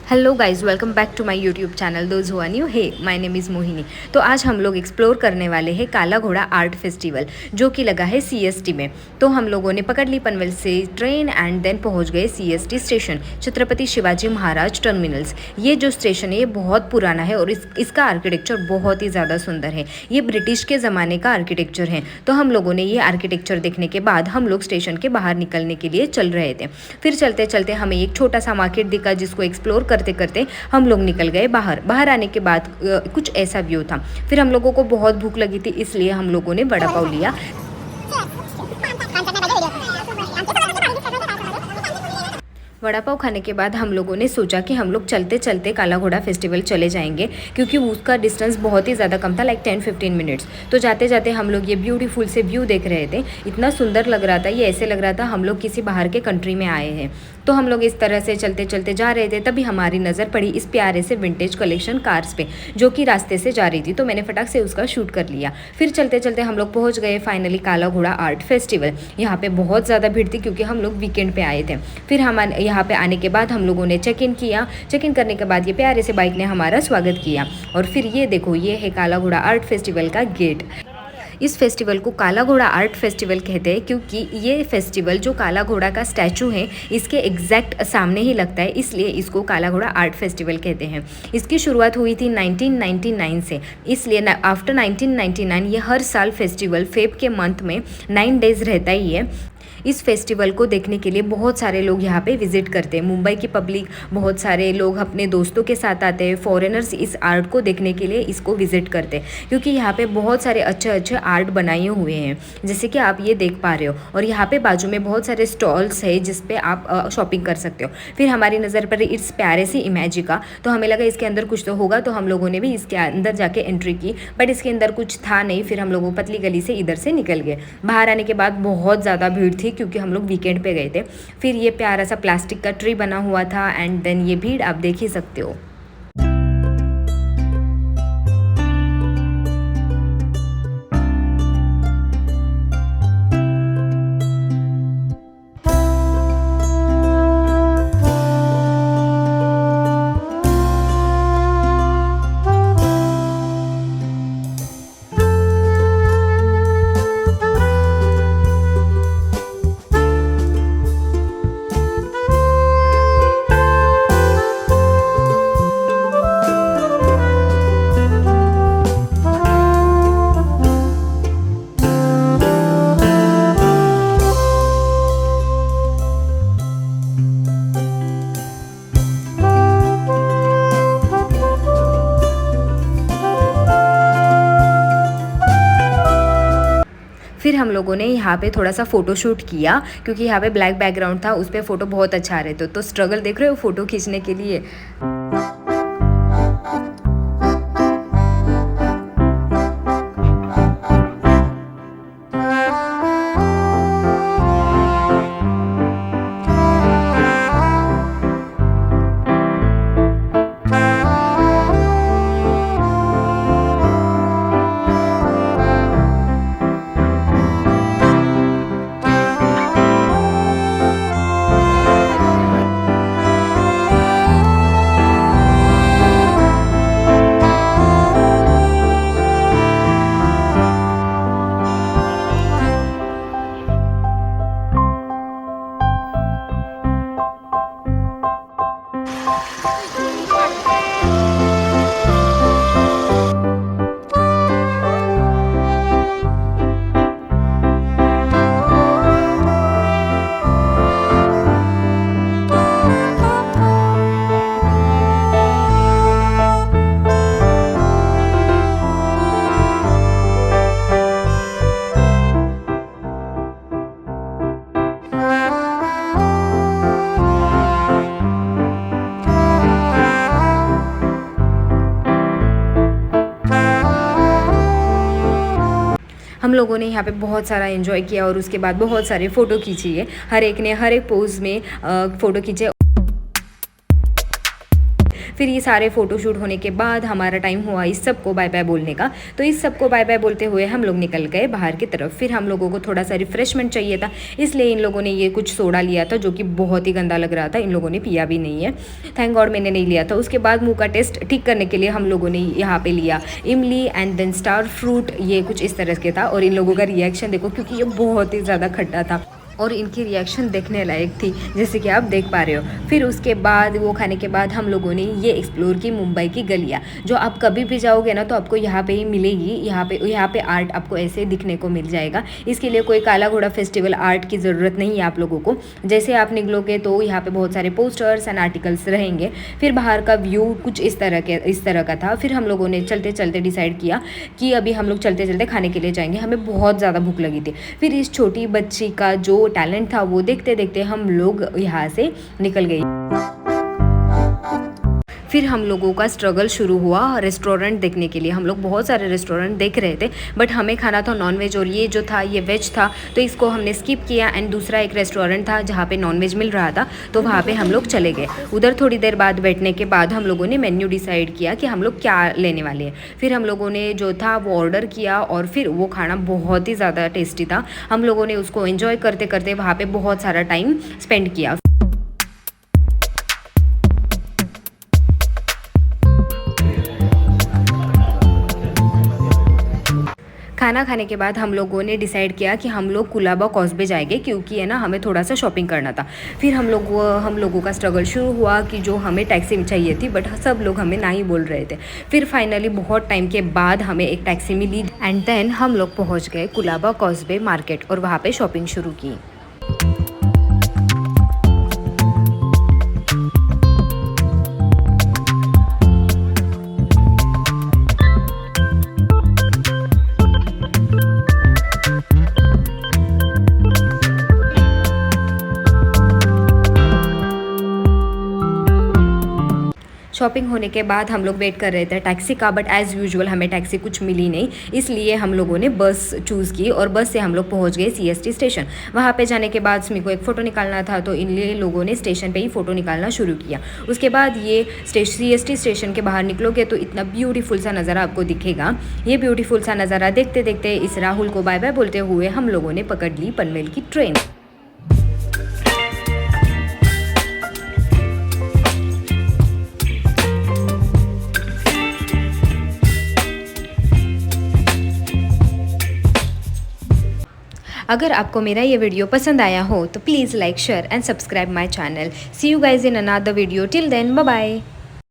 Hello guys, welcome back to my YouTube channel those who are new. Hey, my name is Mohini. तो आज हम लोग explore करने वाले हैं काला घोड़ा आर्ट फेस्टिवल, जो कि लगा है सीएसटी में। तो हम लोगों ने पकड़ ली पनवेल से ट्रेन एंड देन पहुंच गए CST station, Chhatrapati Shivaji Maharaj terminals. ये जो स्टेशन है ये बहुत पुराना है और इसका आर्किटेक्चर बहुत ही ज़्यादा सुंदर है। ये ब्रिटिश के ज़माने का आर्किटेक्चर है। तो हम लोगों ने ये आर्किटेक्चर देखने के बाद हम लोग स्टेशन के बाहर निकलने के लिए चल रहे थे। फिर चलते चलते हमें एक छोटा सा मार्केट दिखा, जिसको एक्सप्लोर करते करते हम लोग निकल गए बाहर आने के बाद कुछ ऐसा व्यू था। फिर हम लोगों को बहुत भूख लगी थी, इसलिए हम लोगों ने वड़ा पाव लिया। वड़ा पाव खाने के बाद हम लोगों ने सोचा कि हम लोग चलते चलते काला घोड़ा फेस्टिवल चले जाएंगे, क्योंकि उसका डिस्टेंस बहुत ही ज़्यादा कम था, लाइक 10-15 मिनट्स। तो जाते जाते हम लोग ये ब्यूटीफुल से व्यू देख रहे थे। इतना सुंदर लग रहा था, ये ऐसे लग रहा था हम लोग किसी बाहर के कंट्री में आए हैं। तो हम लोग इस तरह से चलते चलते जा रहे थे, तभी हमारी नज़र पड़ी इस प्यारे से विंटेज कलेक्शन कार्स पे, जो कि रास्ते से जा रही थी। तो मैंने फटाक से उसका शूट कर लिया। फिर चलते चलते हम लोग पहुँच गए फाइनली काला घोड़ा आर्ट फेस्टिवल। यहाँ पे बहुत ज़्यादा भीड़ थी, क्योंकि हम लोग वीकेंड पे आए थे। फिर हम यहाँ पे आने के बाद हम लोगों ने चेक इन किया। चेक इन करने के बाद ये प्यारे से बाइक ने हमारा स्वागत किया। और फिर ये देखो, ये है काला घोड़ा आर्ट फेस्टिवल का गेट। इस फेस्टिवल को काला घोड़ा आर्ट फेस्टिवल कहते हैं, क्योंकि ये फेस्टिवल जो काला घोड़ा का स्टैचू है इसके एग्जैक्ट सामने ही लगता है, इसलिए इसको काला घोड़ा आर्ट फेस्टिवल कहते हैं। इसकी शुरुआत हुई थी 1999 से, इसलिए आफ्टर 1999 ये हर साल फेस्टिवल फेब के मंथ में 9 डेज रहता ही है। इस फेस्टिवल को देखने के लिए बहुत सारे लोग यहाँ पे विजिट करते हैं। मुंबई की पब्लिक, बहुत सारे लोग अपने दोस्तों के साथ आते हैं। फॉरेनर्स इस आर्ट को देखने के लिए इसको विजिट करते हैं, क्योंकि यहाँ पे बहुत सारे अच्छे अच्छे आर्ट बनाए हुए हैं, जैसे कि आप ये देख पा रहे हो। और यहाँ पे बाजू में बहुत सारे स्टॉल्स है, जिस पे आप शॉपिंग कर सकते हो। फिर हमारी नज़र पर इस प्यारे सी इमेज का, तो हमें लगा इसके अंदर कुछ तो होगा, तो हम लोगों ने भी इसके अंदर जाके एंट्री की, बट इसके अंदर कुछ था नहीं। फिर हम लोगों पतली गली से इधर से निकल गए। बाहर आने के बाद बहुत ज़्यादा भीड़ थी, क्योंकि हम लोग वीकेंड पे गए थे। फिर ये प्यारा सा प्लास्टिक का ट्री बना हुआ था, एंड देन ये भीड़ आप देख ही सकते हो। फिर हम लोगों ने यहाँ पे थोड़ा सा फ़ोटो शूट किया, क्योंकि यहाँ पे ब्लैक बैकग्राउंड था, उस पर फ़ोटो बहुत अच्छा आ रहे थे। तो स्ट्रगल देख रहे हो फ़ोटो खींचने के लिए। हम लोगों ने यहाँ पे बहुत सारा एंजॉय किया, और उसके बाद बहुत सारे फ़ोटो खींची है। हर एक ने हर एक पोज में फ़ोटो खींचे। फिर ये सारे फ़ोटोशूट होने के बाद हमारा टाइम हुआ इस सबको बाय बाय बोलने का। तो इस सबको बाय बाय बोलते हुए हम लोग निकल गए बाहर की तरफ। फिर हम लोगों को थोड़ा सा रिफ्रेशमेंट चाहिए था, इसलिए इन लोगों ने ये कुछ सोडा लिया था जो कि बहुत ही गंदा लग रहा था। इन लोगों ने पिया भी नहीं है, थैंक गॉड मैंने नहीं लिया था। उसके बाद मुंह का टेस्ट ठीक करने के लिए हम लोगों ने यहाँ पे लिया इमली एंड देन स्टार फ्रूट, ये कुछ इस तरह के था। और इन लोगों का रिएक्शन देखो, क्योंकि ये बहुत ही ज़्यादा खट्टा था और इनकी रिएक्शन देखने लायक थी, जैसे कि आप देख पा रहे हो। फिर उसके बाद वो खाने के बाद हम लोगों ने ये एक्सप्लोर की मुंबई की गलियाँ, जो आप कभी भी जाओगे ना तो आपको यहाँ पे ही मिलेगी। यहाँ पे आर्ट आपको ऐसे दिखने को मिल जाएगा। इसके लिए कोई काला घोड़ा फेस्टिवल आर्ट की ज़रूरत नहीं है आप लोगों को। जैसे आप निकलोगे तो यहाँ पे बहुत सारे पोस्टर्स एंड आर्टिकल्स रहेंगे। फिर बाहर का व्यू कुछ इस तरह का था। फिर हम लोगों ने चलते चलते डिसाइड किया कि अभी हम लोग चलते चलते खाने के लिए जाएंगे। हमें बहुत ज़्यादा भूख लगी थी। फिर इस छोटी बच्ची का जो टैलेंट था वो देखते देखते हम लोग यहाँ से निकल गए। फिर हम लोगों का स्ट्रगल शुरू हुआ रेस्टोरेंट देखने के लिए। हम लोग बहुत सारे रेस्टोरेंट देख रहे थे, बट हमें खाना था नॉनवेज और ये जो था ये वेज था, तो इसको हमने स्किप किया। एंड दूसरा एक रेस्टोरेंट था जहाँ पे नॉनवेज मिल रहा था, तो वहाँ पे हम लोग चले गए। उधर थोड़ी देर बाद बैठने के बाद हम लोगों ने मेन्यू डिसाइड किया कि हम लोग क्या लेने वाले हैं। फिर हम लोगों ने जो था वो ऑर्डर किया और फिर वो खाना बहुत ही ज़्यादा टेस्टी था। हम लोगों ने उसको एंजॉय करते करते वहाँ पर बहुत सारा टाइम स्पेंड किया। खाना खाने के बाद हम लोगों ने डिसाइड किया कि हम लोग कुलाबा कॉस्बे जाएंगे, क्योंकि है ना हमें थोड़ा सा शॉपिंग करना था। फिर हम लोगों का स्ट्रगल शुरू हुआ कि जो हमें टैक्सी चाहिए थी, बट सब लोग हमें ना ही बोल रहे थे। फिर फाइनली बहुत टाइम के बाद हमें एक टैक्सी मिली एंड देन हम लोग पहुँच गए कुलाबा कॉस्बे मार्केट और वहाँ पर शॉपिंग शुरू की। शॉपिंग होने के बाद हम लोग वेट कर रहे थे टैक्सी का, बट एज़ यूजुअल हमें टैक्सी कुछ मिली नहीं, इसलिए हम लोगों ने बस चूज़ की और बस से हम लोग पहुंच गए CST स्टेशन। वहां पे जाने के बाद स्मी को एक फ़ोटो निकालना था, तो इन लोगों ने स्टेशन पे ही फ़ोटो निकालना शुरू किया। उसके बाद ये CST स्टेशन के बाहर निकलोगे तो इतना ब्यूटीफुल सा नज़ारा आपको दिखेगा। ये ब्यूटीफुल सा नज़ारा देखते देखते इस राहुल को बाय बाय बोलते हुए हम लोगों ने पकड़ ली पनवेल की ट्रेन। अगर आपको मेरा ये वीडियो पसंद आया हो तो please like share and subscribe my channel. See you guys in another video. Till then bye bye.